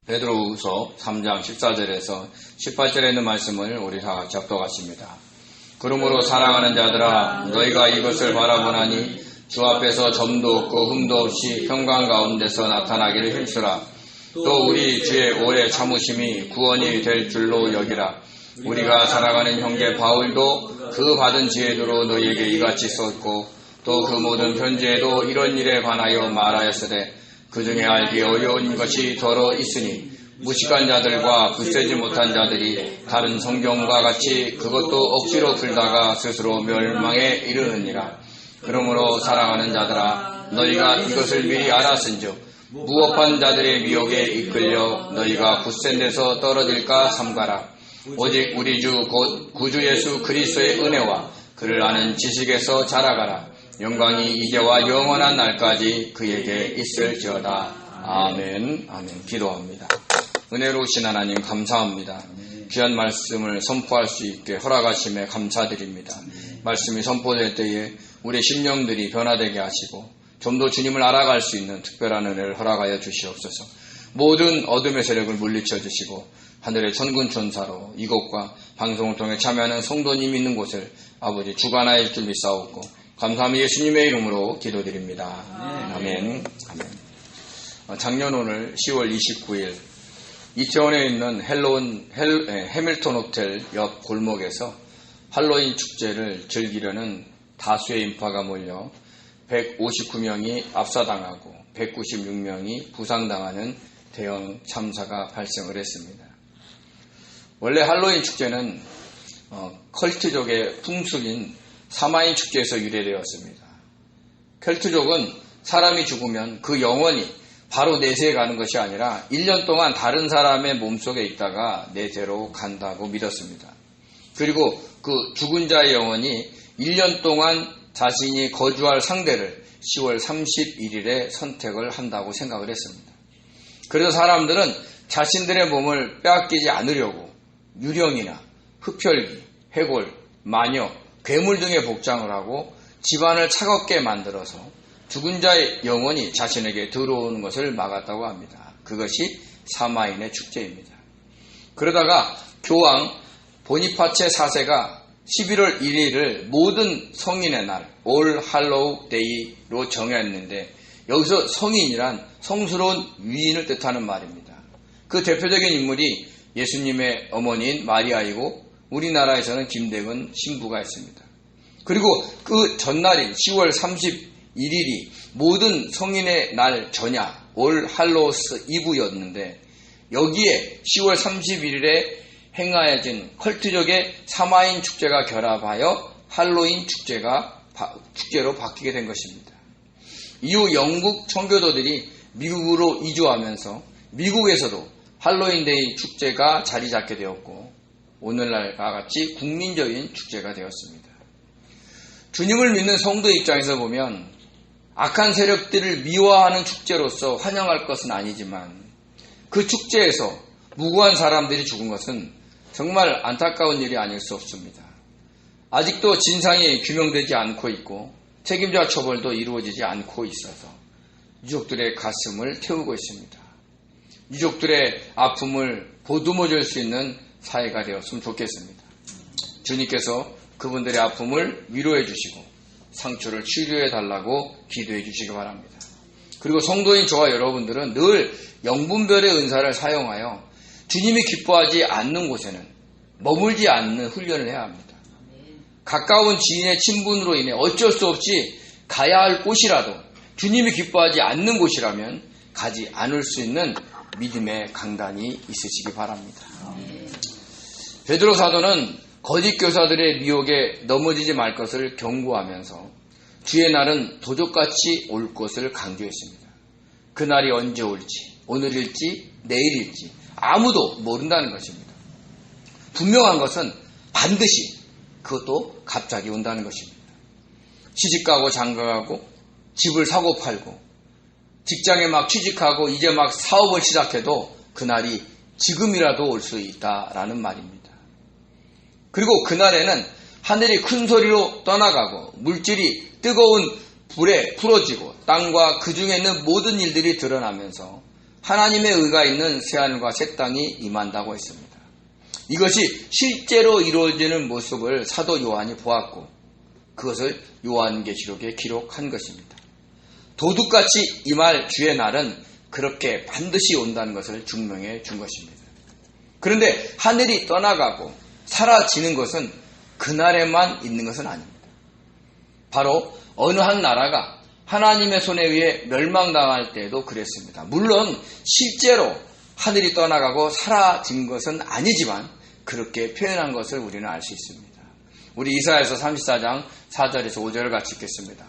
베드로후서 3장 14절에서 18절에 있는 말씀을 우리 다 같이 합독하십니다. 그러므로 사랑하는 자들아 너희가 이것을 바라보나니 주 앞에서 점도 없고 흠도 없이 평강 가운데서 나타나기를 힘쓰라. 또 우리 주의 오래 참으심이 구원이 될 줄로 여기라. 우리가 사랑하는 형제 바울도 그 받은 지혜대로 너희에게 이같이 썼고 또 그 모든 편지에도 이런 일에 관하여 말하였으되 그 중에 알기 어려운 것이 더러 있으니 무식한 자들과 굳세지 못한 자들이 다른 성경과 같이 그것도 억지로 풀다가 스스로 멸망에 이르느니라. 그러므로 사랑하는 자들아 너희가 이것을 미리 알았은즉 무업한 자들의 미혹에 이끌려 너희가 굳센 데서 떨어질까 삼가라. 오직 우리 주 곧 구주 예수 그리스도의 은혜와 그를 아는 지식에서 자라가라. 영광이 이제와 영원한 날까지 그에게 있을지어다. 아멘. 아멘. 기도합니다. 은혜로우신 하나님 감사합니다. 귀한 말씀을 선포할 수 있게 허락하심에 감사드립니다. 말씀이 선포될 때에 우리 심령들이 변화되게 하시고 좀 더 주님을 알아갈 수 있는 특별한 은혜를 허락하여 주시옵소서. 모든 어둠의 세력을 물리쳐 주시고 하늘의 천군 천사로 이곳과 방송을 통해 참여하는 성도님 있는 곳을 아버지 주관하여 줄 믿사옵고 감사함이 예수님의 이름으로 기도드립니다. 아멘. 아멘. 작년 오늘 10월 29일 이태원에 있는 해밀턴 호텔 옆 골목에서 할로윈 축제를 즐기려는 다수의 인파가 몰려 159명이 압사당하고 196명이 부상당하는 대형 참사가 발생을 했습니다. 원래 할로윈 축제는 컬트족의 풍습인 사마인 축제에서 유래되었습니다. 켈트족은 사람이 죽으면 그 영혼이 바로 내세에 가는 것이 아니라 1년 동안 다른 사람의 몸속에 있다가 내세로 간다고 믿었습니다. 그리고 그 죽은 자의 영혼이 1년 동안 자신이 거주할 상대를 10월 31일에 선택을 한다고 생각을 했습니다. 그래서 사람들은 자신들의 몸을 빼앗기지 않으려고 유령이나 흡혈귀, 해골, 마녀, 괴물 등의 복장을 하고 집안을 차갑게 만들어서 죽은 자의 영혼이 자신에게 들어오는 것을 막았다고 합니다. 그것이 사마인의 축제입니다. 그러다가 교황 보니파체 4세가 11월 1일을 모든 성인의 날, 올 할로우 데이로 정했는데 여기서 성인이란 성스러운 위인을 뜻하는 말입니다. 그 대표적인 인물이 예수님의 어머니인 마리아이고 우리나라에서는 김대근 신부가 있습니다. 그리고 그 전날인 10월 31일이 모든 성인의 날 전야 올 할로우스 이브였는데 여기에 10월 31일에 행하여진 컬트족의 사마인 축제가 결합하여 할로윈 축제로 바뀌게 된 것입니다. 이후 영국 청교도들이 미국으로 이주하면서 미국에서도 할로윈데이 축제가 자리 잡게 되었고 오늘날과 같이 국민적인 축제가 되었습니다. 주님을 믿는 성도 입장에서 보면 악한 세력들을 미화하는 축제로서 환영할 것은 아니지만 그 축제에서 무고한 사람들이 죽은 것은 정말 안타까운 일이 아닐 수 없습니다. 아직도 진상이 규명되지 않고 있고 책임자 처벌도 이루어지지 않고 있어서 유족들의 가슴을 태우고 있습니다. 유족들의 아픔을 보듬어 줄 수 있는 사회가 되었으면 좋겠습니다. 주님께서 그분들의 아픔을 위로해 주시고 상처를 치료해 달라고 기도해 주시기 바랍니다. 그리고 성도인 저와 여러분들은 늘 영분별의 은사를 사용하여 주님이 기뻐하지 않는 곳에는 머물지 않는 훈련을 해야 합니다. 가까운 지인의 친분으로 인해 어쩔 수 없이 가야 할 곳이라도 주님이 기뻐하지 않는 곳이라면 가지 않을 수 있는 믿음의 강단이 있으시기 바랍니다. 베드로 사도는 거짓 교사들의 미혹에 넘어지지 말 것을 경고하면서 주의 날은 도적같이 올 것을 강조했습니다. 그날이 언제 올지, 오늘일지, 내일일지 아무도 모른다는 것입니다. 분명한 것은 반드시 그것도 갑자기 온다는 것입니다. 시집가고 장가가고 집을 사고 팔고 직장에 막 취직하고 이제 막 사업을 시작해도 그날이 지금이라도 올 수 있다라는 말입니다. 그리고 그날에는 하늘이 큰 소리로 떠나가고 물질이 뜨거운 불에 풀어지고 땅과 그 중에 있는 모든 일들이 드러나면서 하나님의 의가 있는 새하늘과 새 땅이 임한다고 했습니다. 이것이 실제로 이루어지는 모습을 사도 요한이 보았고 그것을 요한계시록에 기록한 것입니다. 도둑같이 임할 주의 날은 그렇게 반드시 온다는 것을 증명해 준 것입니다. 그런데 하늘이 떠나가고 사라지는 것은 그날에만 있는 것은 아닙니다. 바로 어느 한 나라가 하나님의 손에 의해 멸망당할 때에도 그랬습니다. 물론 실제로 하늘이 떠나가고 사라진 것은 아니지만 그렇게 표현한 것을 우리는 알 수 있습니다. 우리 이사야서 34장 4절에서 5절을 같이 읽겠습니다.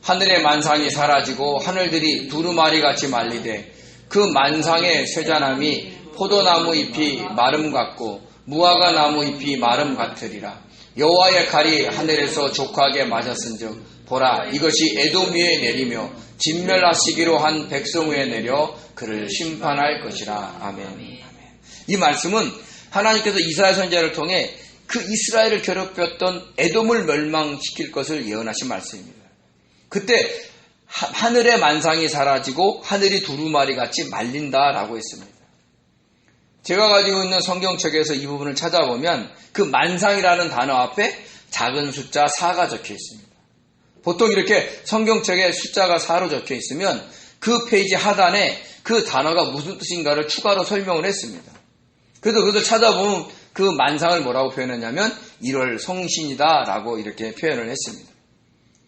하늘의 만상이 사라지고 하늘들이 두루마리같이 말리되 그 만상의 쇠자남이 포도나무 잎이 마름 같고 무화과 나무 잎이 마름 같으리라. 여호와의 칼이 하늘에서 족하게 맞았은즉 보라 이것이 에돔 위에 내리며 진멸하시기로 한 백성 위에 내려 그를 심판할 것이라. 아멘. 이 말씀은 하나님께서 이사야 선지자를 통해 그 이스라엘을 괴롭혔던 에돔을 멸망시킬 것을 예언하신 말씀입니다. 그때 하늘의 만상이 사라지고 하늘이 두루마리같이 말린다라고 했습니다. 제가 가지고 있는 성경책에서 이 부분을 찾아보면 그 만상이라는 단어 앞에 작은 숫자 4가 적혀 있습니다. 보통 이렇게 성경책에 숫자가 4로 적혀 있으면 그 페이지 하단에 그 단어가 무슨 뜻인가를 추가로 설명을 했습니다. 그래서 그것을 찾아보면 그 만상을 뭐라고 표현했냐면 1월 성신이다 라고 이렇게 표현을 했습니다.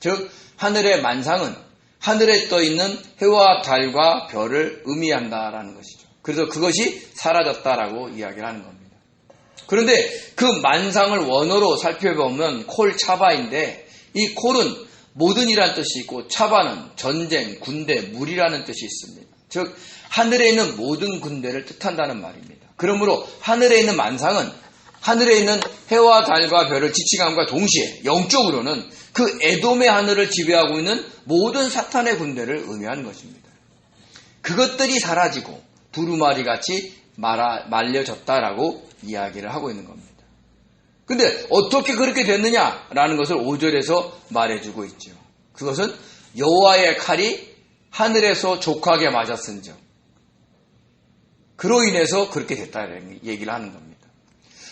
즉 하늘의 만상은 하늘에 떠있는 해와 달과 별을 의미한다라는 것이죠. 그래서 그것이 사라졌다라고 이야기를 하는 겁니다. 그런데 그 만상을 원어로 살펴보면 콜차바인데 이 콜은 모든이라는 뜻이 있고 차바는 전쟁, 군대, 무리라는 뜻이 있습니다. 즉 하늘에 있는 모든 군대를 뜻한다는 말입니다. 그러므로 하늘에 있는 만상은 하늘에 있는 해와 달과 별을 지칭함과 동시에 영적으로는 그 에돔의 하늘을 지배하고 있는 모든 사탄의 군대를 의미하는 것입니다. 그것들이 사라지고 두루마리같이 말려졌다라고 이야기를 하고 있는 겁니다. 근데 어떻게 그렇게 됐느냐라는 것을 5절에서 말해주고 있죠. 그것은 여호와의 칼이 하늘에서 족하게 맞았은즉 그로 인해서 그렇게 됐다는 얘기를 하는 겁니다.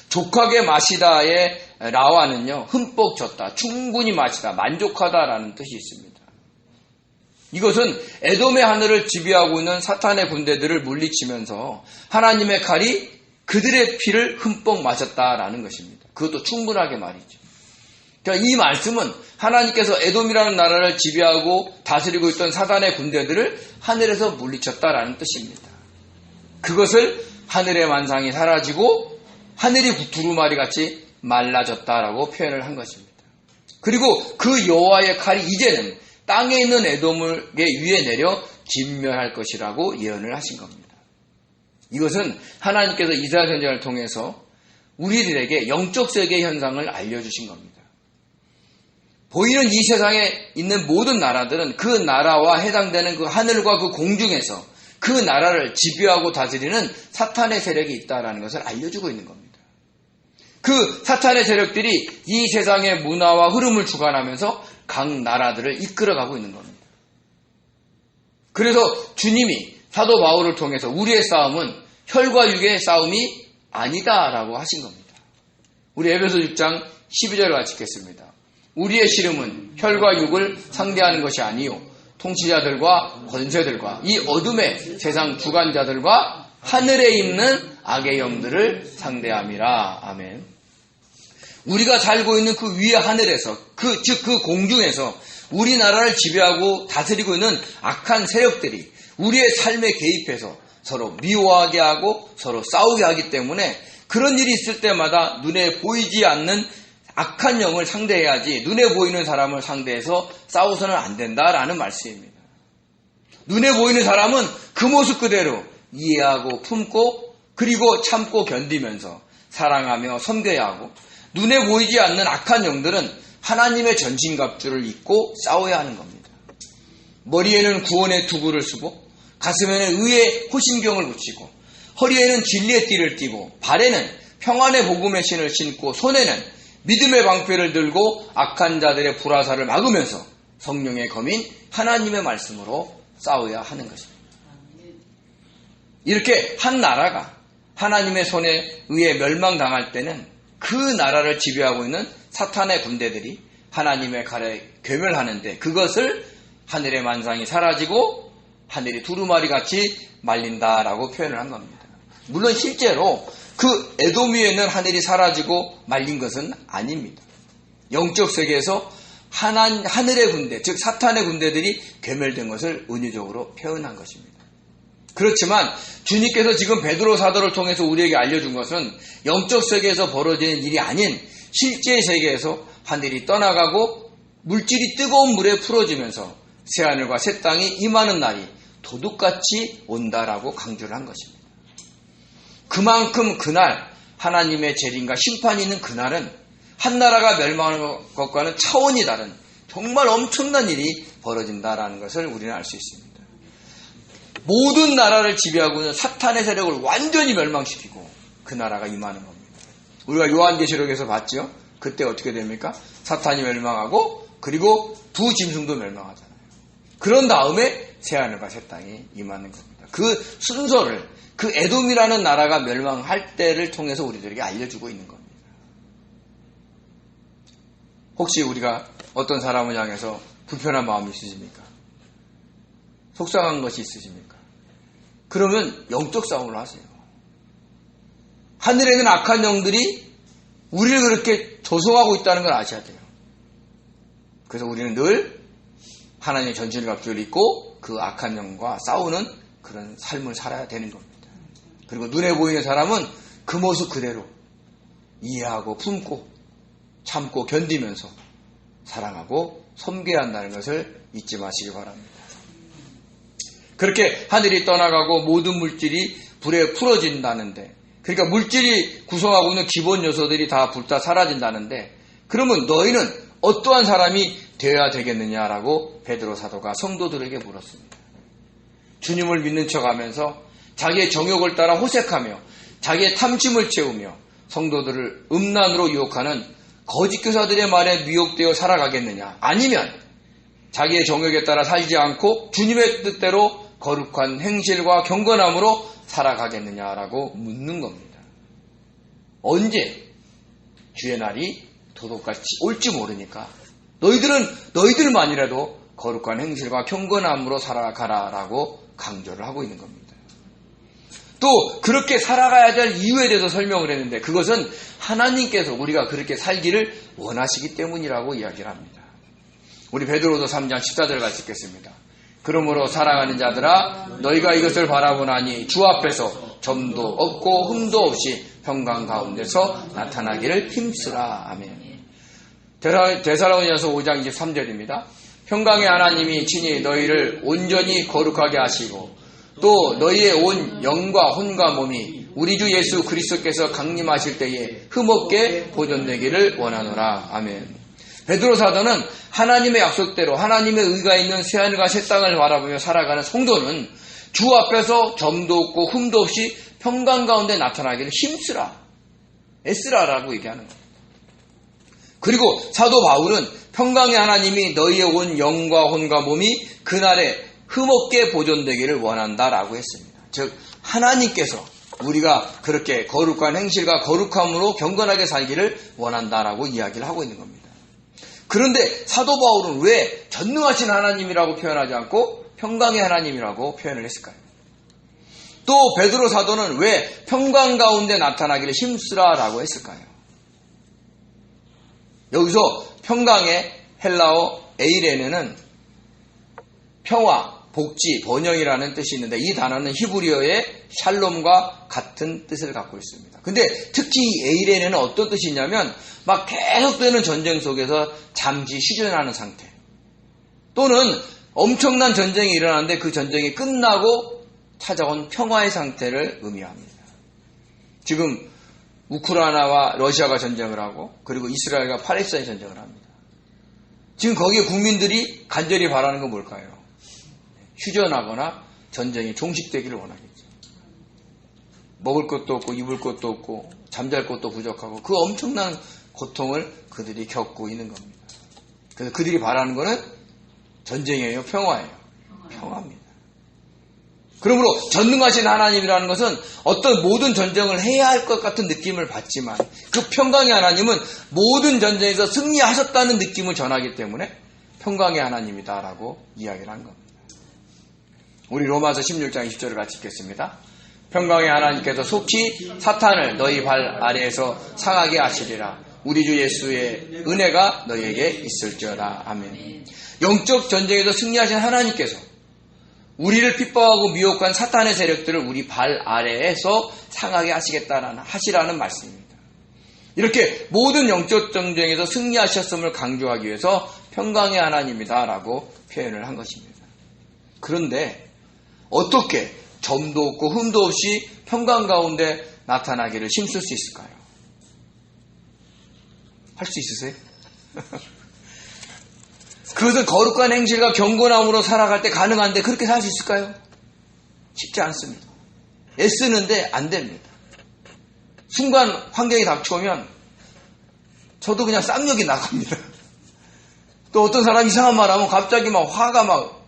족하게 마시다의 라와는요, 흠뻑 졌다, 충분히 마시다, 만족하다라는 뜻이 있습니다. 이것은 에돔의 하늘을 지배하고 있는 사탄의 군대들을 물리치면서 하나님의 칼이 그들의 피를 흠뻑 마셨다라는 것입니다. 그것도 충분하게 말이죠. 그러니까 이 말씀은 하나님께서 에돔이라는 나라를 지배하고 다스리고 있던 사탄의 군대들을 하늘에서 물리쳤다라는 뜻입니다. 그것을 하늘의 만상이 사라지고 하늘이 두루마리같이 말라졌다라고 표현을 한 것입니다. 그리고 그 여호와의 칼이 이제는 땅에 있는 에돔을 위에 내려 진멸할 것이라고 예언을 하신 겁니다. 이것은 하나님께서 이사야 선지자를 통해서 우리들에게 영적 세계 현상을 알려주신 겁니다. 보이는 이 세상에 있는 모든 나라들은 그 나라와 해당되는 그 하늘과 그 공중에서 그 나라를 지배하고 다스리는 사탄의 세력이 있다는 것을 알려주고 있는 겁니다. 그 사탄의 세력들이 이 세상의 문화와 흐름을 주관하면서 각 나라들을 이끌어가고 있는 겁니다. 그래서 주님이 사도 바울을 통해서 우리의 싸움은 혈과 육의 싸움이 아니다라고 하신 겁니다. 우리 에베소 6장 12절을 같이 읽겠습니다. 우리의 씨름은 혈과 육을 상대하는 것이 아니요 통치자들과 권세들과 이 어둠의 세상 주관자들과 하늘에 있는 악의 영들을 상대함이라. 아멘. 우리가 살고 있는 그 위의 하늘에서 즉 그 공중에서 우리나라를 지배하고 다스리고 있는 악한 세력들이 우리의 삶에 개입해서 서로 미워하게 하고 서로 싸우게 하기 때문에 그런 일이 있을 때마다 눈에 보이지 않는 악한 영을 상대해야지 눈에 보이는 사람을 상대해서 싸워서는 안 된다라는 말씀입니다. 눈에 보이는 사람은 그 모습 그대로 이해하고 품고 그리고 참고 견디면서 사랑하며 섬겨야 하고 눈에 보이지 않는 악한 영들은 하나님의 전신갑주를 입고 싸워야 하는 겁니다. 머리에는 구원의 투구를 쓰고 가슴에는 의의 호신경을 붙이고 허리에는 진리의 띠를 띠고 발에는 평안의 복음의 신을 신고 손에는 믿음의 방패를 들고 악한 자들의 불화살을 막으면서 성령의 검인 하나님의 말씀으로 싸워야 하는 것입니다. 이렇게 한 나라가 하나님의 손에 의해 멸망당할 때는 그 나라를 지배하고 있는 사탄의 군대들이 하나님의 칼에 괴멸하는데 그것을 하늘의 만상이 사라지고 하늘이 두루마리 같이 말린다라고 표현을 한 겁니다. 물론 실제로 그 에돔 위에는 하늘이 사라지고 말린 것은 아닙니다. 영적 세계에서 하늘의 군대, 즉 사탄의 군대들이 괴멸된 것을 은유적으로 표현한 것입니다. 그렇지만 주님께서 지금 베드로 사도를 통해서 우리에게 알려준 것은 영적 세계에서 벌어지는 일이 아닌 실제 세계에서 하늘이 떠나가고 물질이 뜨거운 물에 풀어지면서 새하늘과 새 땅이 임하는 날이 도둑같이 온다라고 강조를 한 것입니다. 그만큼 그날 하나님의 재림과 심판이 있는 그날은 한 나라가 멸망하는 것과는 차원이 다른 정말 엄청난 일이 벌어진다라는 것을 우리는 알 수 있습니다. 모든 나라를 지배하고 있는 사탄의 세력을 완전히 멸망시키고 그 나라가 임하는 겁니다. 우리가 요한계시록에서 봤죠? 그때 어떻게 됩니까? 사탄이 멸망하고 그리고 두 짐승도 멸망하잖아요. 그런 다음에 새하늘과 새 땅이 임하는 겁니다. 그 순서를 그 에돔이라는 나라가 멸망할 때를 통해서 우리들에게 알려주고 있는 겁니다. 혹시 우리가 어떤 사람을 향해서 불편한 마음이 있으십니까? 속상한 것이 있으십니까? 그러면 영적 싸움을 하세요. 하늘에는 악한 영들이 우리를 그렇게 조성하고 있다는 걸 아셔야 돼요. 그래서 우리는 늘 하나님의 전신을 갑주를 입고 그 악한 영과 싸우는 그런 삶을 살아야 되는 겁니다. 그리고 눈에 보이는 사람은 그 모습 그대로 이해하고 품고 참고 견디면서 사랑하고 섬겨야 한다는 것을 잊지 마시기 바랍니다. 그렇게 하늘이 떠나가고 모든 물질이 불에 풀어진다는데, 그러니까 물질이 구성하고 있는 기본 요소들이 다 불타 사라진다는데, 그러면 너희는 어떠한 사람이 되어야 되겠느냐라고 베드로 사도가 성도들에게 물었습니다. 주님을 믿는 척하면서 자기의 정욕을 따라 호색하며 자기의 탐심을 채우며 성도들을 음란으로 유혹하는 거짓 교사들의 말에 미혹되어 살아가겠느냐, 아니면 자기의 정욕에 따라 살지 않고 주님의 뜻대로 거룩한 행실과 경건함으로 살아가겠느냐라고 묻는 겁니다. 언제 주의 날이 도둑같이 올지 모르니까 너희들만이라도 거룩한 행실과 경건함으로 살아가라라고 강조를 하고 있는 겁니다. 또 그렇게 살아가야 될 이유에 대해서 설명을 했는데, 그것은 하나님께서 우리가 그렇게 살기를 원하시기 때문이라고 이야기를 합니다. 우리 베드로서 3장 14절 같이 읽겠습니다. 그러므로 사랑하는 자들아, 너희가 이것을 바라보나니 주 앞에서 점도 없고 흠도 없이 평강 가운데서 나타나기를 힘쓰라. 아멘. 데살로니가서 5장 23절입니다. 평강의 하나님이 친히 너희를 온전히 거룩하게 하시고 또 너희의 온 영과 혼과 몸이 우리 주 예수 그리스도께서 강림하실 때에 흠없게 보존되기를 원하노라. 아멘. 베드로 사도는 하나님의 약속대로 하나님의 의가 있는 새하늘과 새 땅을 바라보며 살아가는 성도는 주 앞에서 점도 없고 흠도 없이 평강 가운데 나타나기를 힘쓰라, 애쓰라라고 얘기하는 겁니다. 그리고 사도 바울은 평강의 하나님이 너희의 온 영과 혼과 몸이 그날에 흠없게 보존되기를 원한다라고 했습니다. 즉 하나님께서 우리가 그렇게 거룩한 행실과 거룩함으로 경건하게 살기를 원한다라고 이야기를 하고 있는 겁니다. 그런데 사도 바울은 왜 전능하신 하나님이라고 표현하지 않고 평강의 하나님이라고 표현을 했을까요? 또 베드로 사도는 왜 평강 가운데 나타나기를 힘쓰라라고 했을까요? 여기서 평강의 헬라어 에이레네는 평화, 복지, 번영이라는 뜻이 있는데, 이 단어는 히브리어의 샬롬과 같은 뜻을 갖고 있습니다. 근데 특히 이 에이레네는 어떤 뜻이 있냐면 막 계속되는 전쟁 속에서 잠시 휴전하는 상태, 또는 엄청난 전쟁이 일어나는데 그 전쟁이 끝나고 찾아온 평화의 상태를 의미합니다. 지금 우크라이나와 러시아가 전쟁을 하고 그리고 이스라엘과 팔레스타인이 전쟁을 합니다. 지금 거기에 국민들이 간절히 바라는 건 뭘까요? 휴전하거나 전쟁이 종식되기를 원하겠죠. 먹을 것도 없고 입을 것도 없고 잠잘 것도 부족하고 그 엄청난 고통을 그들이 겪고 있는 겁니다. 그래서 그들이 바라는 거는 전쟁이에요, 평화예요? 평화입니다. 그러므로 전능하신 하나님이라는 것은 어떤 모든 전쟁을 해야 할 것 같은 느낌을 받지만 그 평강의 하나님은 모든 전쟁에서 승리하셨다는 느낌을 전하기 때문에 평강의 하나님이다라고 이야기를 한 겁니다. 우리 로마서 16장 20절을 같이 읽겠습니다. 평강의 하나님께서 속히 사탄을 너희 발 아래에서 상하게 하시리라. 우리 주 예수의 은혜가 너희에게 있을지어다. 아멘. 영적 전쟁에서 승리하신 하나님께서 우리를 핍박하고 미혹한 사탄의 세력들을 우리 발 아래에서 상하게 하시라는 말씀입니다. 이렇게 모든 영적 전쟁에서 승리하셨음을 강조하기 위해서 평강의 하나님이다라고 표현을 한 것입니다. 그런데 어떻게 점도 없고 흠도 없이 평강 가운데 나타나기를 힘쓸 수 있을까요? 할 수 있으세요? 그것은 거룩한 행실과 경건함으로 살아갈 때 가능한데 그렇게 살 수 있을까요? 쉽지 않습니다. 애쓰는데 안 됩니다. 순간 환경이 닥쳐오면 저도 그냥 쌍욕이 나갑니다. 또 어떤 사람이 이상한 말 하면 갑자기 막 화가 막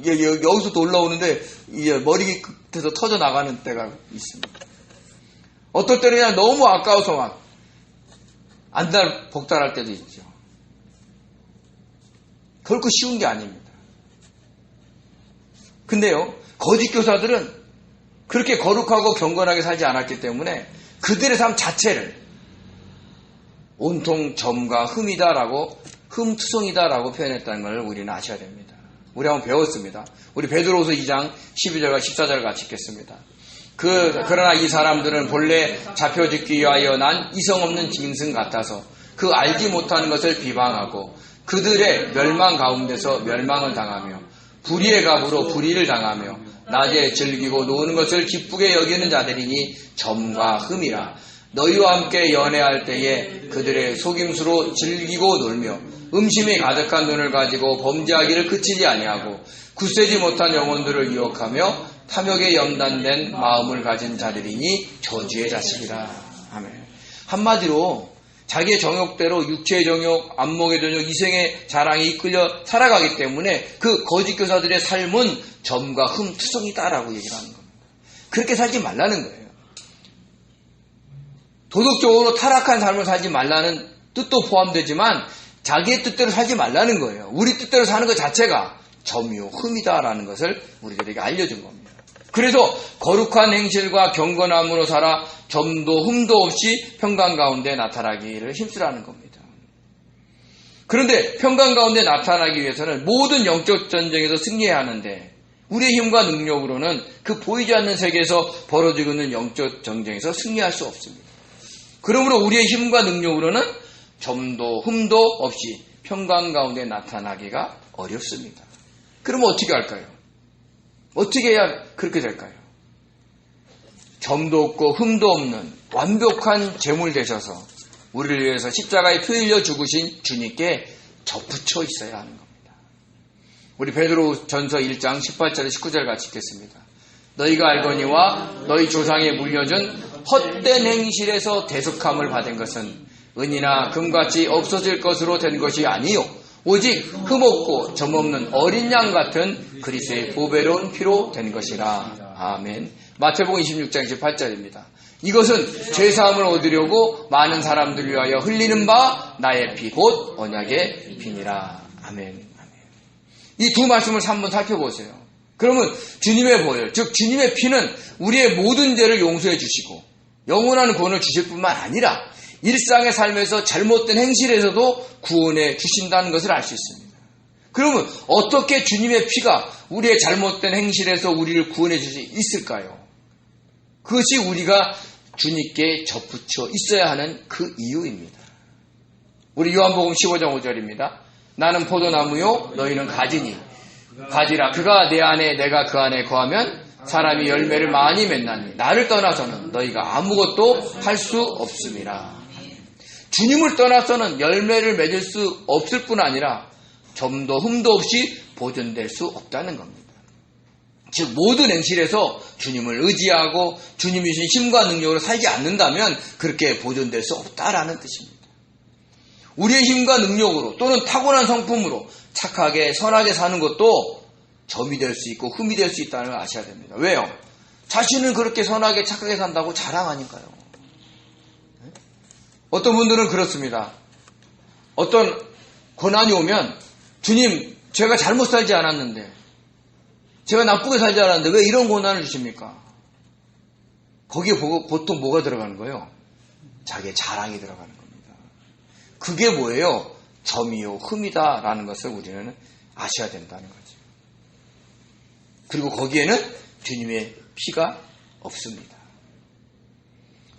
여기서도 올라오는데 이제 머리 끝에서 터져 나가는 때가 있습니다. 어떨 때는 그냥 너무 아까워서 막 복달할 때도 있죠. 결코 쉬운 게 아닙니다. 근데요, 거짓 교사들은 그렇게 거룩하고 경건하게 살지 않았기 때문에 그들의 삶 자체를 온통 점과 흠이다라고, 흠투성이다라고 표현했다는 걸 우리는 아셔야 됩니다. 우리 한번 배웠습니다. 우리 베드로후서 2장 12절과 14절을 같이 읽겠습니다. 그러나 이 사람들은 본래 잡혀죽기 위하여 난 이성 없는 짐승 같아서 그 알지 못하는 것을 비방하고 그들의 멸망 가운데서 멸망을 당하며 불의의 값으로 불의를 당하며 낮에 즐기고 노는 것을 기쁘게 여기는 자들이니 점과 흠이라. 너희와 함께 연애할 때에 그들의 속임수로 즐기고 놀며 음심이 가득한 눈을 가지고 범죄하기를 그치지 아니하고 굳세지 못한 영혼들을 유혹하며 탐욕에 염단된 마음을 가진 자들이니 저주의 자식이라. 아멘. 한마디로 자기의 정욕대로 육체의 정욕, 안목의 정욕, 이생의 자랑에 이끌려 살아가기 때문에 그 거짓 교사들의 삶은 점과 흠투성이다라고 얘기를 하는 겁니다. 그렇게 살지 말라는 거예요. 도덕적으로 타락한 삶을 살지 말라는 뜻도 포함되지만 자기의 뜻대로 살지 말라는 거예요. 우리 뜻대로 사는 것 자체가 점이요 흠이다라는 것을 우리들에게 알려준 겁니다. 그래서 거룩한 행실과 경건함으로 살아 점도 흠도 없이 평강 가운데 나타나기를 힘쓰라는 겁니다. 그런데 평강 가운데 나타나기 위해서는 모든 영적 전쟁에서 승리해야 하는데 우리의 힘과 능력으로는 그 보이지 않는 세계에서 벌어지고 있는 영적 전쟁에서 승리할 수 없습니다. 그러므로 우리의 힘과 능력으로는 점도 흠도 없이 평강 가운데 나타나기가 어렵습니다. 그러면 어떻게 할까요? 어떻게 해야 그렇게 될까요? 점도 없고 흠도 없는 완벽한 제물 되셔서 우리를 위해서 십자가에 피 흘려 죽으신 주님께 접붙여 있어야 하는 겁니다. 우리 베드로전서 1장 18절 19절 같이 읽겠습니다. 너희가 알거니와 너희 조상에 물려준 헛된 행실에서 대속함을 받은 것은 은이나 금같이 없어질 것으로 된 것이 아니요 오직 흠없고 점없는 어린 양 같은 그리스도의 보배로운 피로 된 것이라. 아멘. 마태복음 26장 28절입니다. 이것은 죄사함을 얻으려고 많은 사람들을 위하여 흘리는 바 나의 피 곧 언약의 피니라. 아멘. 이 두 말씀을 한번 살펴보세요. 그러면 주님의 보혈, 즉 주님의 피는 우리의 모든 죄를 용서해 주시고 영원한 구원을 주실 뿐만 아니라 일상의 삶에서 잘못된 행실에서도 구원해 주신다는 것을 알 수 있습니다. 그러면 어떻게 주님의 피가 우리의 잘못된 행실에서 우리를 구원해 줄 수 있을까요? 그것이 우리가 주님께 접붙여 있어야 하는 그 이유입니다. 우리 요한복음 15장 5절입니다. 나는 포도나무요 너희는 가지니 가지라 그가 내 안에 내가 그 안에 거하면 사람이 열매를 많이 맺나니 나를 떠나서는 너희가 아무것도 할 수 없음이라. 주님을 떠나서는 열매를 맺을 수 없을 뿐 아니라 점도 흠도 없이 보존될 수 없다는 겁니다. 즉 모든 행실에서 주님을 의지하고 주님이 주신 힘과 능력으로 살지 않는다면 그렇게 보존될 수 없다라는 뜻입니다. 우리의 힘과 능력으로 또는 타고난 성품으로 착하게 선하게 사는 것도 점이 될 수 있고 흠이 될 수 있다는 걸 아셔야 됩니다. 왜요? 자신은 그렇게 선하게 착하게 산다고 자랑하니까요. 어떤 분들은 그렇습니다. 어떤 고난이 오면 주님, 제가 잘못 살지 않았는데, 제가 나쁘게 살지 않았는데 왜 이런 고난을 주십니까? 거기에 보통 뭐가 들어가는 거예요? 자기의 자랑이 들어가는 겁니다. 그게 뭐예요? 점이요, 흠이다라는 것을 우리는 아셔야 된다는 거죠. 그리고 거기에는 주님의 피가 없습니다.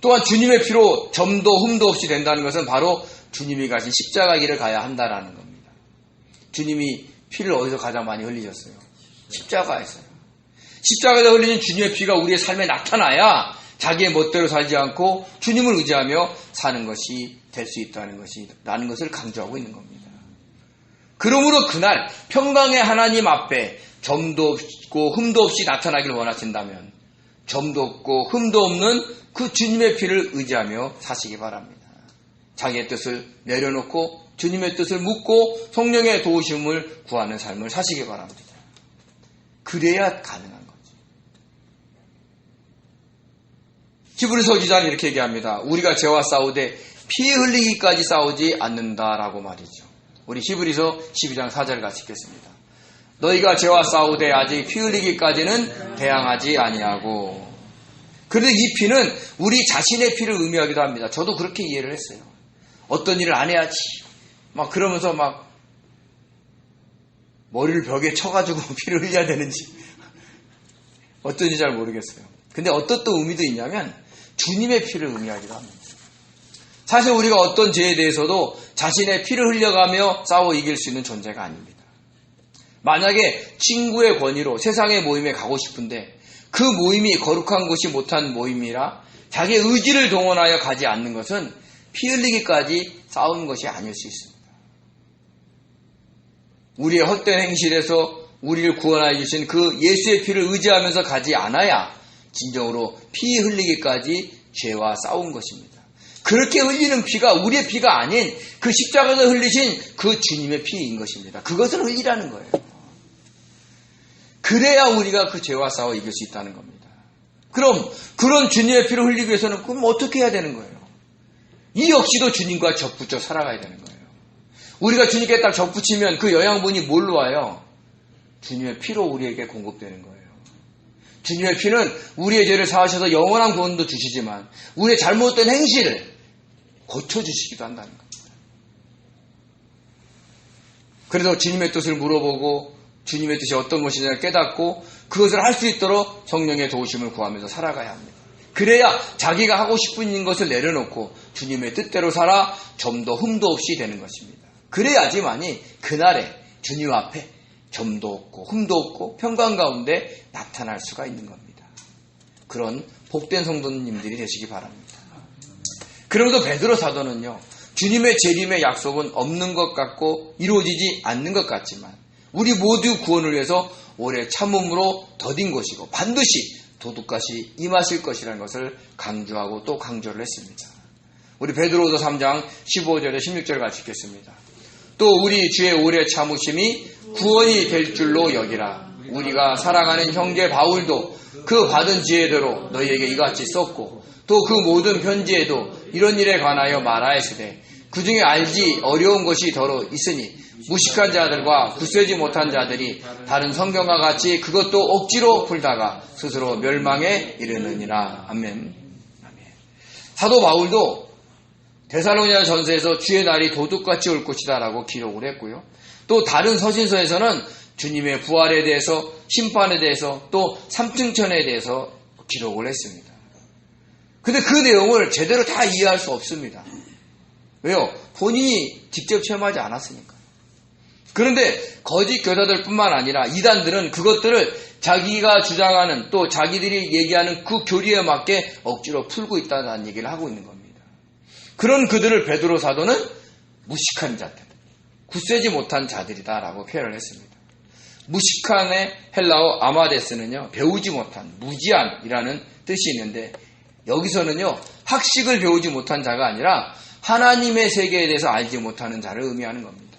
또한 주님의 피로 점도 흠도 없이 된다는 것은 바로 주님이 가신 십자가 길을 가야 한다라는 겁니다. 주님이 피를 어디서 가장 많이 흘리셨어요? 십자가에서요. 십자가에서 흘리는 주님의 피가 우리의 삶에 나타나야 자기의 멋대로 살지 않고 주님을 의지하며 사는 것이 될 수 있다는 라는 것을 강조하고 있는 겁니다. 그러므로 그날 평강의 하나님 앞에 점도 없고 흠도 없이 나타나길 원하신다면 점도 없고 흠도 없는 그 주님의 피를 의지하며 사시기 바랍니다. 자기의 뜻을 내려놓고 주님의 뜻을 묻고 성령의 도우심을 구하는 삶을 사시기 바랍니다. 그래야 가능한 거죠. 히브리서 기자는 이렇게 얘기합니다. 우리가 죄와 싸우되 피 흘리기까지 싸우지 않는다라고 말이죠. 우리 히브리서 12장 4절 같이 읽겠습니다. 너희가 죄와 싸우되 아직 피 흘리기까지는 대항하지 아니하고. 그런데 이 피는 우리 자신의 피를 의미하기도 합니다. 저도 그렇게 이해를 했어요. 어떤 일을 안 해야지 막 그러면서 막 머리를 벽에 쳐가지고 피를 흘려야 되는지 어떤지 잘 모르겠어요. 근데 어떤 또 의미도 있냐면 주님의 피를 의미하기도 합니다. 사실 우리가 어떤 죄에 대해서도 자신의 피를 흘려가며 싸워 이길 수 있는 존재가 아닙니다. 만약에 친구의 권위로 세상의 모임에 가고 싶은데 그 모임이 거룩한 것이 못한 모임이라 자기의 의지를 동원하여 가지 않는 것은 피 흘리기까지 싸우는 것이 아닐 수 있습니다. 우리의 헛된 행실에서 우리를 구원하여 주신 그 예수의 피를 의지하면서 가지 않아야 진정으로 피 흘리기까지 죄와 싸운 것입니다. 그렇게 흘리는 피가 우리의 피가 아닌 그 십자가에서 흘리신 그 주님의 피인 것입니다. 그것을 흘리라는 거예요. 그래야 우리가 그 죄와 싸워 이길 수 있다는 겁니다. 그럼 그런 주님의 피를 흘리기 위해서는 그럼 어떻게 해야 되는 거예요? 이 역시도 주님과 접붙여 살아가야 되는 거예요. 우리가 주님께 딱 접붙이면 그 영양분이 뭘로 와요? 주님의 피로 우리에게 공급되는 거예요. 주님의 피는 우리의 죄를 사하셔서 영원한 구원도 주시지만 우리의 잘못된 행실을 고쳐주시기도 한다는 겁니다. 그래서 주님의 뜻을 물어보고 주님의 뜻이 어떤 것이냐 깨닫고 그것을 할 수 있도록 성령의 도우심을 구하면서 살아가야 합니다. 그래야 자기가 하고 싶은 것을 내려놓고 주님의 뜻대로 살아 점도 흠도 없이 되는 것입니다. 그래야지만이 그날에 주님 앞에 점도 없고 흠도 없고 평강 가운데 나타날 수가 있는 겁니다. 그런 복된 성도님들이 되시기 바랍니다. 그러면서 베드로 사도는요, 주님의 재림의 약속은 없는 것 같고 이루어지지 않는 것 같지만 우리 모두 구원을 위해서 오래 참음으로 더딘 것이고 반드시 도둑같이 임하실 것이라는 것을 강조하고 또 강조를 했습니다. 우리 베드로서 3장 15절에 16절 같이 읽겠습니다. 또 우리 주의 오래 참으심이 구원이 될 줄로 여기라. 우리가 사랑하는 형제 바울도 그 받은 지혜대로 너희에게 이같이 썼고 또 그 모든 편지에도 이런 일에 관하여 말하였으되 그 중에 알지 어려운 것이 더러 있으니 무식한 자들과 굳세지 못한 자들이 다른 성경과 같이 그것도 억지로 풀다가 스스로 멸망에 이르느니라. 아멘. 사도 바울도 데살로니가 전서에서 주의 날이 도둑같이 올 것이다 라고 기록을 했고요. 또 다른 서신서에서는 주님의 부활에 대해서 심판에 대해서 또 삼층천에 대해서 기록을 했습니다. 근데 그 내용을 제대로 다 이해할 수 없습니다. 왜요? 본인이 직접 체험하지 않았으니까. 그런데 거짓 교사들 뿐만 아니라 이단들은 그것들을 자기가 주장하는 또 자기들이 얘기하는 그 교리에 맞게 억지로 풀고 있다는 얘기를 하고 있는 겁니다. 그런 그들을 베드로 사도는 무식한 자들, 굳세지 못한 자들이다라고 표현을 했습니다. 무식한의 헬라어 아마데스는요, 배우지 못한, 무지한이라는 뜻이 있는데 여기서는요, 학식을 배우지 못한 자가 아니라 하나님의 세계에 대해서 알지 못하는 자를 의미하는 겁니다.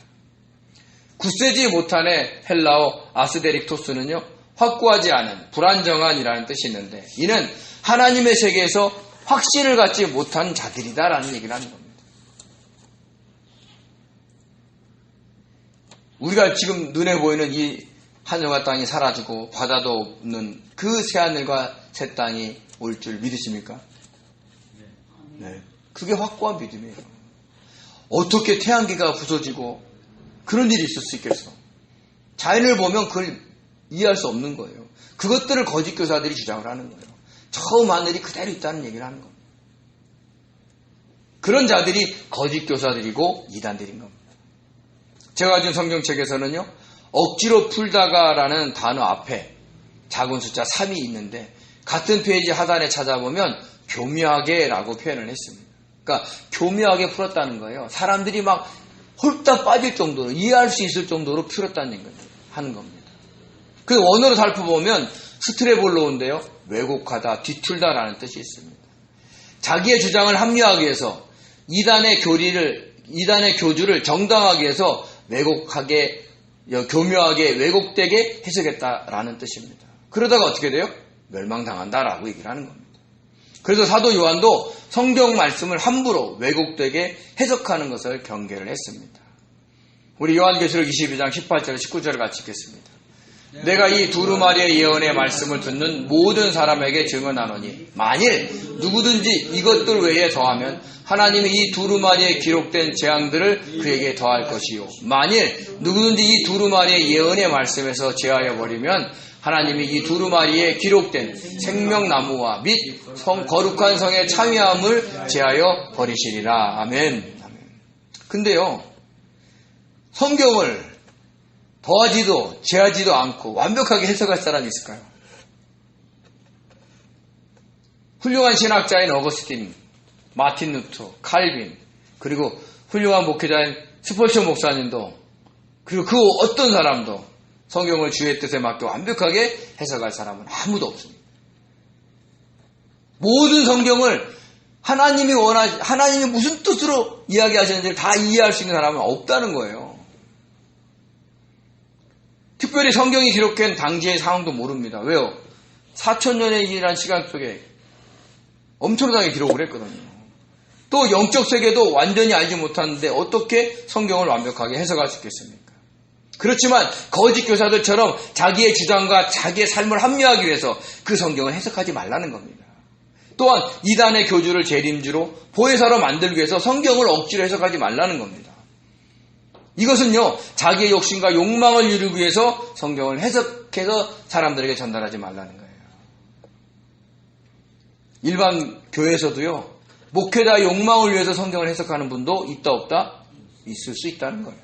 굳세지 못한의 헬라어 아스데릭토스는요, 확고하지 않은, 불안정한이라는 뜻이 있는데, 이는 하나님의 세계에서 확신을 갖지 못한 자들이다라는 얘기를 하는 겁니다. 우리가 지금 눈에 보이는 이 하늘과 땅이 사라지고 바다도 없는 그 새하늘과 새 땅이 올 줄 믿으십니까? 네. 그게 확고한 믿음이에요. 어떻게 태양계가 부서지고 그런 일이 있을 수 있겠어? 자연을 보면 그걸 이해할 수 없는 거예요. 그것들을 거짓 교사들이 주장을 하는 거예요. 처음 하늘이 그대로 있다는 얘기를 하는 겁니다. 그런 자들이 거짓 교사들이고 이단들인 겁니다. 제가 가진 성경책에서는요, 억지로 풀다가라는 단어 앞에 작은 숫자 3이 있는데 같은 페이지 하단에 찾아보면 교묘하게라고 표현을 했습니다. 그러니까 교묘하게 풀었다는 거예요. 사람들이 막 홀딱 빠질 정도로, 이해할 수 있을 정도로 풀었다는 거예요. 하는 겁니다. 그 원어로 살펴보면 스트레볼로인데요, 왜곡하다, 뒤틀다라는 뜻이 있습니다. 자기의 주장을 합리화하기 위해서 이단의 교주를 정당하기 위해서 왜곡하게, 교묘하게, 왜곡되게 해석했다라는 뜻입니다. 그러다가 어떻게 돼요? 멸망당한다라고 얘기를 하는 겁니다. 그래서 사도 요한도 성경 말씀을 함부로 왜곡되게 해석하는 것을 경계를 했습니다. 우리 요한계시록 22장 18절 19절을 같이 읽겠습니다. 내가 이 두루마리의 예언의 말씀을 듣는 모든 사람에게 증언하노니 만일 누구든지 이것들 외에 더하면 하나님이 이 두루마리에 기록된 재앙들을 그에게 더할 것이요, 만일 누구든지 이 두루마리의 예언의 말씀에서 제하여 버리면 하나님이 이 두루마리에 기록된 생명나무와 및 거룩한 성의 참여함을 제하여 버리시리라. 아멘. 근데요, 성경을 더하지도 제하지도 않고 완벽하게 해석할 사람이 있을까요? 훌륭한 신학자인 어거스틴, 마틴 루터, 칼빈, 그리고 훌륭한 목회자인 스펄전 목사님도, 그리고 그 어떤 사람도 성경을 주의 뜻에 맞게 완벽하게 해석할 사람은 아무도 없습니다. 모든 성경을 하나님이 무슨 뜻으로 이야기하셨는지 다 이해할 수 있는 사람은 없다는 거예요. 특별히 성경이 기록한 당시의 상황도 모릅니다. 왜요? 4,000년이라는 시간 속에 엄청나게 기록을 했거든요. 또 영적 세계도 완전히 알지 못하는데 어떻게 성경을 완벽하게 해석할 수 있겠습니까? 그렇지만 거짓 교사들처럼 자기의 주장과 자기의 삶을 합리화하기 위해서 그 성경을 해석하지 말라는 겁니다. 또한 이단의 교주를 재림주로 보혜사로 만들기 위해서 성경을 억지로 해석하지 말라는 겁니다. 이것은요, 자기의 욕심과 욕망을 이루기 위해서 성경을 해석해서 사람들에게 전달하지 말라는 거예요. 일반 교회에서도요, 목회자의 욕망을 위해서 성경을 해석하는 분도 있다 없다? 있을 수 있다는 거예요.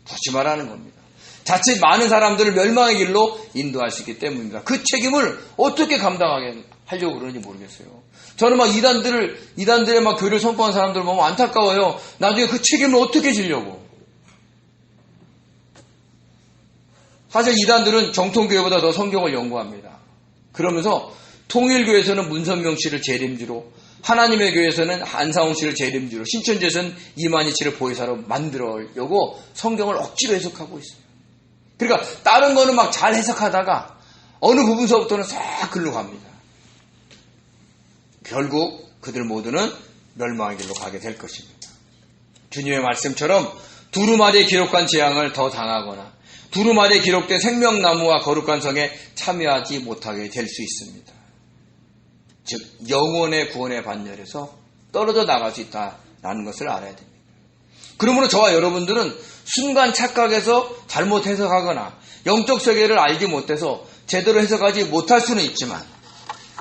조심하라는 겁니다. 자칫 많은 사람들을 멸망의 길로 인도할 수 있기 때문입니다. 그 책임을 어떻게 감당하게 하려고 그러는지 모르겠어요. 저는 막 이단들의 막 교리를 선포한 사람들 보면 안타까워요. 나중에 그 책임을 어떻게 지려고. 사실 이단들은 정통교회보다 더 성경을 연구합니다. 그러면서 통일교회에서는 문선명 씨를 재림주로, 하나님의 교회에서는 안상홍 씨를 재림주로, 신천지에서는 이만희 씨를 보혜사로 만들려고 성경을 억지로 해석하고 있어요. 그러니까 다른 거는 막 잘 해석하다가 어느 부분서부터는 싹 글로 갑니다. 결국 그들 모두는 멸망의 길로 가게 될 것입니다. 주님의 말씀처럼 두루마리에 기록한 재앙을 더 당하거나 두루마리에 기록된 생명나무와 거룩한 성에 참여하지 못하게 될 수 있습니다. 즉 영혼의 구원의 반열에서 떨어져 나갈 수 있다는 것을 알아야 됩니다. 그러므로 저와 여러분들은 순간 착각해서 잘못 해석하거나 영적 세계를 알지 못해서 제대로 해석하지 못할 수는 있지만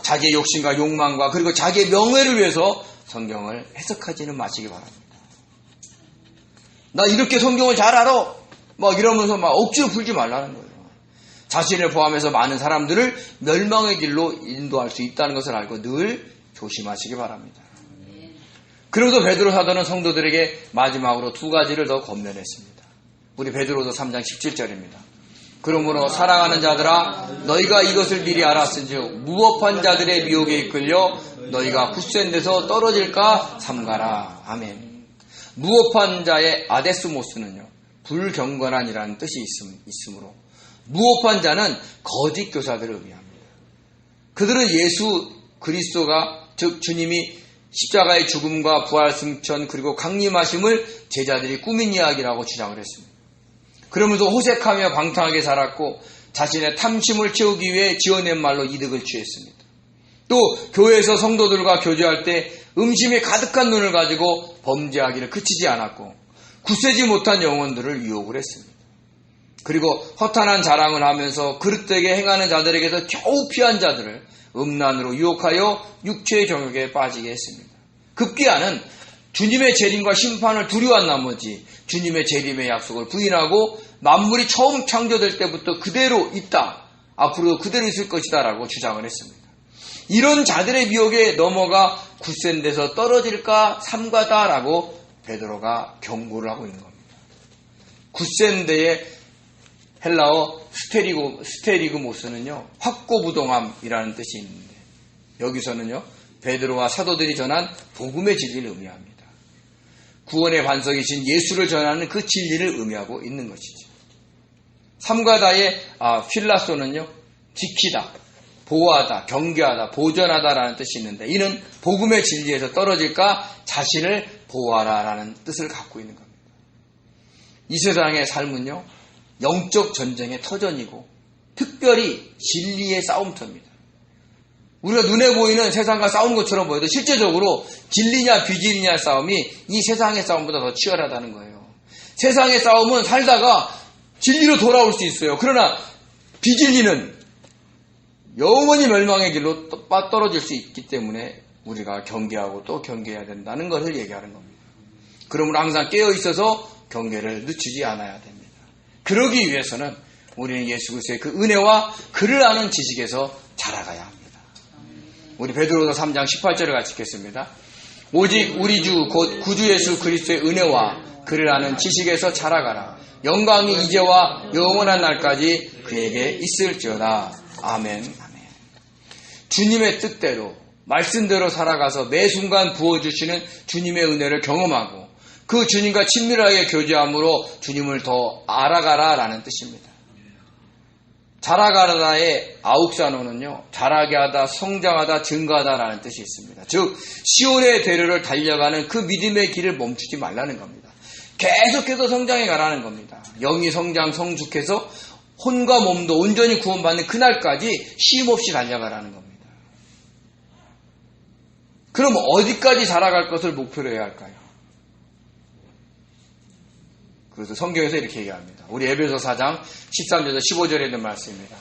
자기의 욕심과 욕망과 그리고 자기의 명예를 위해서 성경을 해석하지는 마시기 바랍니다. 나 이렇게 성경을 잘 알아 막 이러면서 막 억지로 풀지 말라는 거예요. 자신을 포함해서 많은 사람들을 멸망의 길로 인도할 수 있다는 것을 알고 늘 조심하시기 바랍니다. 그러면서 베드로 사도는 성도들에게 마지막으로 두 가지를 더 권면했습니다. 우리 베드로서 3장 17절입니다. 그러므로 사랑하는 자들아 너희가 이것을 미리 알았은즉 무법한 자들의 미혹에 이끌려 너희가 굳센 데서 떨어질까 삼가라. 아멘. 무법한 자의 아데스모스는요, 불경건한이라는 뜻이 있으므로 무업한 자는 거짓 교사들을 의미합니다. 그들은 예수 그리스도가 즉 주님이 십자가의 죽음과 부활 승천 그리고 강림하심을 제자들이 꾸민 이야기라고 주장을 했습니다. 그러면서 호색하며 방탕하게 살았고 자신의 탐심을 채우기 위해 지어낸 말로 이득을 취했습니다. 또 교회에서 성도들과 교제할 때 음심이 가득한 눈을 가지고 범죄하기를 그치지 않았고 굳세지 못한 영혼들을 유혹을 했습니다. 그리고 허탄한 자랑을 하면서 그릇되게 행하는 자들에게서 겨우 피한 자들을 음란으로 유혹하여 육체의 정욕에 빠지게 했습니다. 급기야는 주님의 재림과 심판을 두려워한 나머지 주님의 재림의 약속을 부인하고 만물이 처음 창조될 때부터 그대로 있다, 앞으로도 그대로 있을 것이다 라고 주장을 했습니다. 이런 자들의 미혹에 넘어가 굳센 데서 떨어질까 삼가다라고 베드로가 경고를 하고 있는 겁니다. 굳센 데의 헬라어 스테리그모스는요, 확고부동함이라는 뜻이 있는데 여기서는요, 베드로와 사도들이 전한 복음의 진리를 의미합니다. 구원의 반석이신 예수를 전하는 그 진리를 의미하고 있는 것이죠. 삼가다의 필라소는요, 지키다, 보호하다, 경계하다, 보전하다라는 뜻이 있는데 이는 복음의 진리에서 떨어질까 자신을 보호하라라는 뜻을 갖고 있는 겁니다. 이 세상의 삶은요, 영적 전쟁의 터전이고 특별히 진리의 싸움터입니다. 우리가 눈에 보이는 세상과 싸우는 것처럼 보여도 실제적으로 진리냐 비진리냐 싸움이 이 세상의 싸움보다 더 치열하다는 거예요. 세상의 싸움은 살다가 진리로 돌아올 수 있어요. 그러나 비진리는 영원히 멸망의 길로 떨어질 수 있기 때문에 우리가 경계하고 또 경계해야 된다는 것을 얘기하는 겁니다. 그러므로 항상 깨어 있어서 경계를 늦추지 않아야 됩니다. 그러기 위해서는 우리는 예수 그리스도의 그 은혜와 그를 아는 지식에서 자라가야 합니다. 우리 베드로서 3장 18절을 같이 읽겠습니다. 오직 우리 주 곧 구주 예수 그리스도의 은혜와 그를 아는 지식에서 자라가라. 영광이 이제와 영원한 날까지 그에게 있을지어다. 아멘. 아멘. 주님의 뜻대로 말씀대로 살아가서 매 순간 부어주시는 주님의 은혜를 경험하고 그 주님과 친밀하게 교제함으로 주님을 더 알아가라라는 뜻입니다. 자라가라의 아욱산어는요, 자라게 하다, 성장하다, 증가하다라는 뜻이 있습니다. 즉 시온의 대로를 달려가는 그 믿음의 길을 멈추지 말라는 겁니다. 계속해서 성장해 가라는 겁니다. 영이 성장 성숙해서 혼과 몸도 온전히 구원받는 그날까지 쉼없이 달려가라는 겁니다. 그럼 어디까지 자라갈 것을 목표로 해야 할까요? 그래서 성경에서 이렇게 얘기합니다. 우리 에베소 4장 13절에서 15절에 있는 말씀입니다.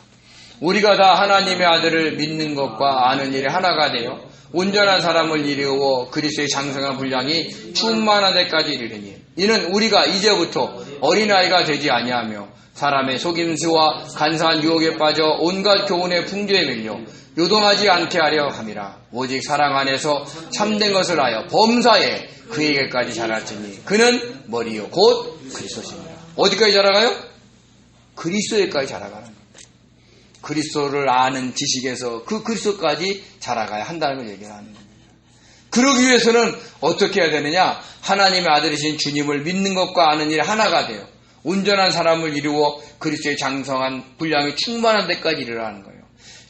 우리가 다 하나님의 아들을 믿는 것과 아는 일에 하나가 되어 온전한 사람을 이루어 그리스도의 장성한 분량이 충만한 데까지 이르리니 이는 우리가 이제부터 어린아이가 되지 아니하며 사람의 속임수와 간사한 유혹에 빠져 온갖 교훈의 풍조에 밀려 요동하지 않게 하려 함이라. 오직 사랑 안에서 참된 것을 하여 범사에 그에게까지 자랄지니 그는 머리요 곧 그리스도시니라. 어디까지 자라가요? 그리스도에까지 자라가는 겁니다. 그리스도를 아는 지식에서 그 그리스도까지 자라가야 한다는 걸 얘기하는 겁니다. 그러기 위해서는 어떻게 해야 되느냐? 하나님의 아들이신 주님을 믿는 것과 아는 일 하나가 되어 온전한 사람을 이루어 그리스도의 장성한 분량이 충만한 데까지 이르라는 거예요.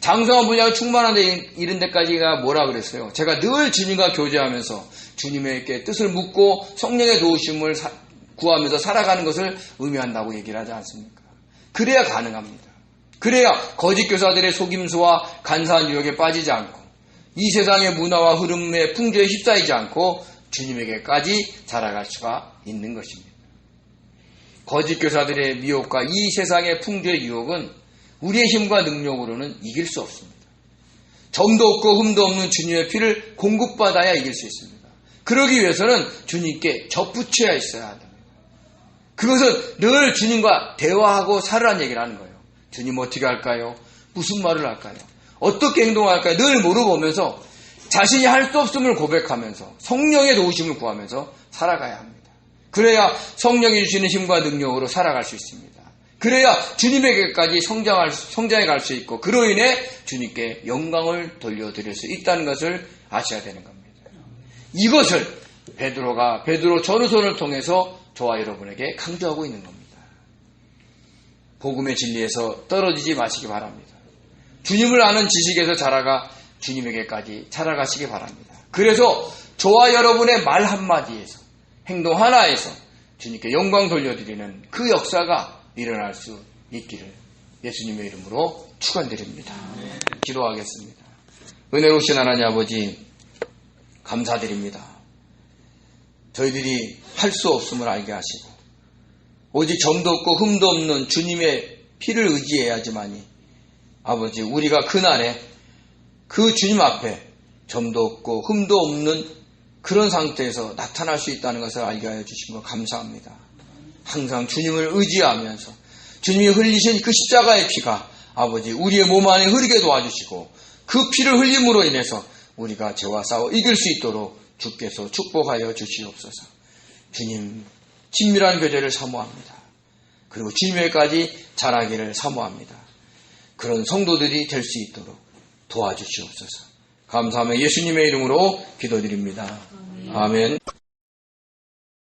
장성한 분량이 충만한 데 이른 데까지가 뭐라 그랬어요? 제가 늘 주님과 교제하면서 주님에게 뜻을 묻고 성령의 도우심을 구하면서 살아가는 것을 의미한다고 얘기를 하지 않습니까? 그래야 가능합니다. 그래야 거짓 교사들의 속임수와 간사한 유혹에 빠지지 않고 이 세상의 문화와 흐름의 풍조에 휩싸이지 않고 주님에게까지 자라갈 수가 있는 것입니다. 거짓 교사들의 미혹과 이 세상의 풍조의 유혹은 우리의 힘과 능력으로는 이길 수 없습니다. 점도 없고 흠도 없는 주님의 피를 공급받아야 이길 수 있습니다. 그러기 위해서는 주님께 접붙여야 있어야 합니다. 그것은 늘 주님과 대화하고 살으라는 얘기를 하는 거예요. 주님 어떻게 할까요? 무슨 말을 할까요? 어떻게 행동할까요? 늘 물어보면서 자신이 할 수 없음을 고백하면서 성령의 도우심을 구하면서 살아가야 합니다. 그래야 성령이 주시는 힘과 능력으로 살아갈 수 있습니다. 그래야 주님에게까지 성장해 갈 수 있고 그로 인해 주님께 영광을 돌려드릴 수 있다는 것을 아셔야 되는 겁니다. 이것을 베드로 전후서를 통해서 저와 여러분에게 강조하고 있는 겁니다. 복음의 진리에서 떨어지지 마시기 바랍니다. 주님을 아는 지식에서 자라가 주님에게까지 자라가시기 바랍니다. 그래서 저와 여러분의 말 한마디에서, 행동 하나에서 주님께 영광 돌려드리는 그 역사가 일어날 수 있기를 예수님의 이름으로 축원드립니다. 기도하겠습니다. 은혜로우신 하나님 아버지, 감사드립니다. 저희들이 할 수 없음을 알게 하시고 오직 점도 없고 흠도 없는 주님의 피를 의지해야지만이 아버지, 우리가 그날에 그 주님 앞에 점도 없고 흠도 없는 그런 상태에서 나타날 수 있다는 것을 알게 하여 주신 것 감사합니다. 항상 주님을 의지하면서 주님이 흘리신 그 십자가의 피가 아버지, 우리의 몸 안에 흐르게 도와주시고 그 피를 흘림으로 인해서 우리가 죄와 싸워 이길 수 있도록 주께서 축복하여 주시옵소서. 주님, 친밀한 교제를 사모합니다. 그리고 주님에까지 자라기를 사모합니다. 그런 성도들이 될 수 있도록 도와주시옵소서. 감사하며 예수님의 이름으로 기도드립니다. 아멘.